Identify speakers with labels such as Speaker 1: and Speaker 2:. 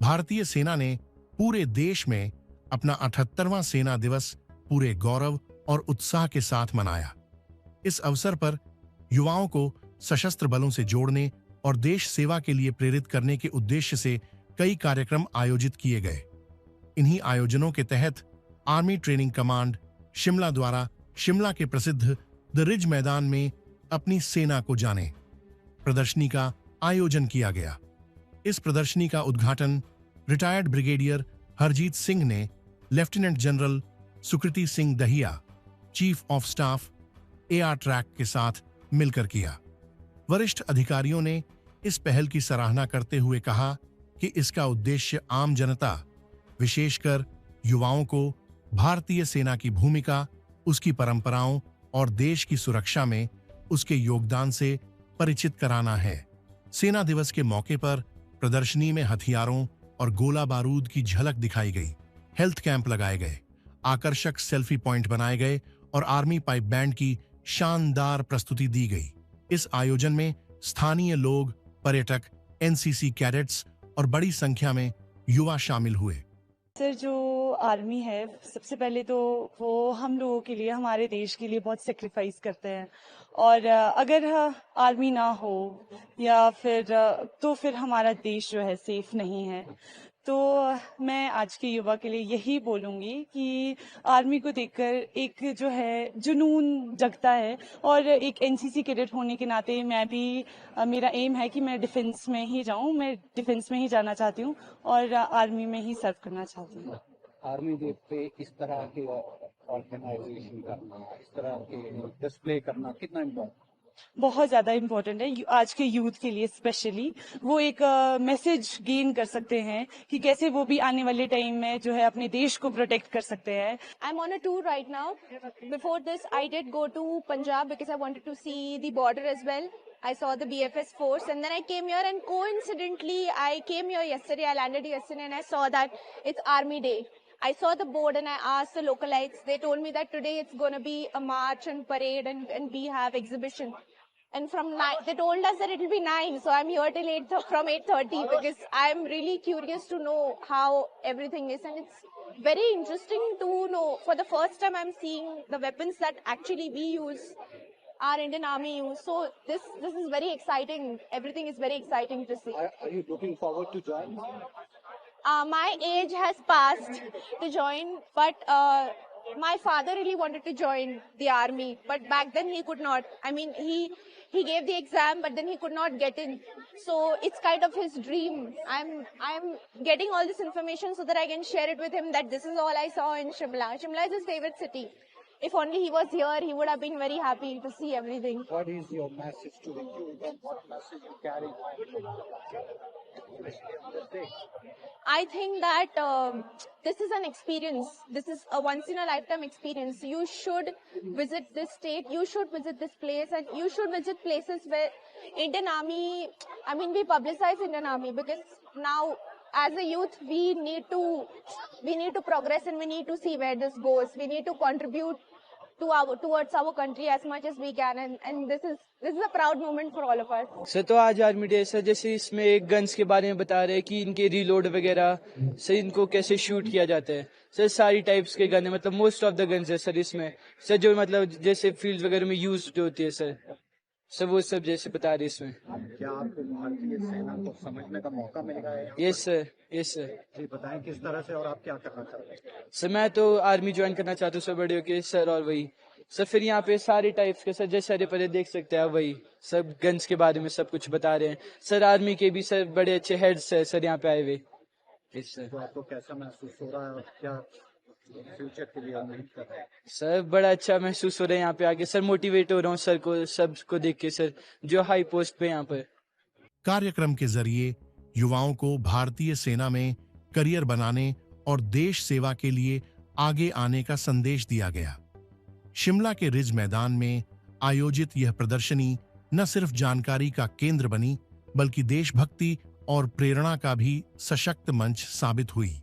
Speaker 1: भारतीय सेना ने पूरे देश में अपना 78वां सेना दिवस पूरे गौरव और उत्साह के साथ मनाया। इस अवसर पर युवाओं को सशस्त्र बलों से जोड़ने और देश सेवा के लिए प्रेरित करने के उद्देश्य से कई कार्यक्रम आयोजित किए गए। इन्हीं आयोजनों के तहत आर्मी ट्रेनिंग कमांड शिमला द्वारा शिमला के प्रसिद्ध द रिज मैदान में अपनी सेना को जाने प्रदर्शनी का आयोजन किया गया। इस प्रदर्शनी का उद्घाटन रिटायर्ड ब्रिगेडियर हरजीत सिंह ने lieutenant general Sukriti Singh Dahiya, chief of staff AR track के साथ मिलकर किया। वरिष्ठ अधिकारियों ने इस पहल की सराहना करते हुए कहा कि इसका उद्देश्य आम जनता, विशेषकर युवाओं को भारतीय सेना की भूमिका, उसकी परंपराओं और देश की सुरक्षा में उसके योगदान से परिचित कराना है। सेना दिवस के मौके पर प्रदर्शनी में हथियारों और गोला बारूद की झलक दिखाई गई, हेल्थ कैंप लगाए गए, आकर्षक सेल्फी पॉइंट बनाए गए और आर्मी पाइप बैंड की शानदार प्रस्तुति दी गई। इस आयोजन में स्थानीय लोग, पर्यटक, एनसीसी कैडेट्स और बड़ी संख्या में युवा शामिल हुए।
Speaker 2: सर, जो आर्मी है, सबसे पहले तो वो हम लोगों के लिए, हमारे देश के लिए बहुत सेक्रीफाइस करते हैं और अगर आर्मी ना हो या फिर तो फिर हमारा देश जो है सेफ नहीं है। तो मैं आज के युवा के लिए यही बोलूँगी कि आर्मी को देखकर एक जो है जुनून जगता है और एक एनसीसी कैडेट होने के नाते मैं भी मेरा एम है कि मैं डिफेंस में ही जाऊँ, मैं डिफेंस में ही जाना चाहती हूँ और आर्मी में ही सर्व करना चाहती हूँ।
Speaker 3: आर्मी डे पे इस तरह के ऑर्गेनाइजेशन करना, इस तरह के डिस्प्ले करना कितना इम्पोर्टेंट?
Speaker 2: बहुत ज़्यादा इम्पोर्टेंट है आज के यूथ के लिए। स्पेशली वो एक मैसेज गेन कर सकते हैं कि कैसे वो भी आने वाले टाइम में जो है अपने देश को प्रोटेक्ट कर सकते हैं।
Speaker 4: I'm on a tour right now. Before this, I did go to Punjab because I wanted to see the border as well. I saw the BFS force and then I came here, and coincidentally I came here yesterday. I landed yesterday and I saw that it's Army Day. I saw the board and I asked the localites. They told me that today it's going to be a march and parade and we have exhibition. And from 9, they told us that it will be 9. So I'm here till 8, from 8:30 because I'm really curious to know how everything is. And it's very interesting to know. For the first time, I'm seeing the weapons that actually we use, our Indian Army use. So this is very exciting. Everything is very exciting to see.
Speaker 3: Are you looking forward to join?
Speaker 4: My age has passed to join, but my father really wanted to join the army, but back then he could not. I mean, he gave the exam, but then he could not get in. So it's kind of his dream. I'm getting all this information so that I can share it with him that this is all I saw in Shimla. Shimla is his favorite city. If only he was here, he would have been very happy to see everything.
Speaker 3: What is your message to the youth and what message you carry?
Speaker 4: I think that this is an experience. This is a once-in-a-lifetime experience. You should visit this state. You should visit this place, and you should visit places where Indian Army. I mean, we publicize Indian Army because now, as a youth, we need to progress, and we need to see where this goes. We need to contribute towards our country as much as we can, and this is a proud moment for all of us.
Speaker 5: Sir, तो आज army day sir, जैसे इसमें guns के बारे में बता रहे हैं कि इनके रीलोड वगैरह सर, इनको कैसे शूट किया जाता है सर। सारी टाइप्स के गन है, मतलब मोस्ट ऑफ द गन्स है सर इसमें सर, जो मतलब जैसे फील्ड वगैरह में यूज होती है सर, वो सब जैसे बता रहे इसमें।
Speaker 3: क्या आपको भारतीय सेना को समझने का मौका मिल रहा है?
Speaker 5: Yes sir, yes sir.
Speaker 3: जी बताएं किस तरह से और आप क्या करना चाहते हैं?
Speaker 5: सर, मैं तो आर्मी ज्वाइन करना चाहता हूँ सर, बड़े होके सर। और वही सर, फिर यहाँ पे सारे टाइप्स के सर, जैसे सारे पहले देख सकते हैं, वही सब गन्स के बारे में सब कुछ बता रहे हैं सर। आर्मी के भी सर बड़े अच्छे हेड्स है सर यहाँ पे आए हुए।
Speaker 3: तो आपको कैसा महसूस हो रहा है और क्या फ्यूचर के लिए उम्मीद कर रहे हैं?
Speaker 5: सर, बड़ा अच्छा महसूस हो रहा है यहाँ पे आके सर। मोटिवेट हो रहा हूँ सर को, सबको देख के सर, जो हाई पोस्ट पे यहाँ पर।
Speaker 1: कार्यक्रम के जरिए युवाओं को भारतीय सेना में करियर बनाने और देश सेवा के लिए आगे आने का संदेश दिया गया। शिमला के रिज मैदान में आयोजित यह प्रदर्शनी न सिर्फ जानकारी का केंद्र बनी, बल्कि देशभक्ति और प्रेरणा का भी सशक्त मंच साबित हुई।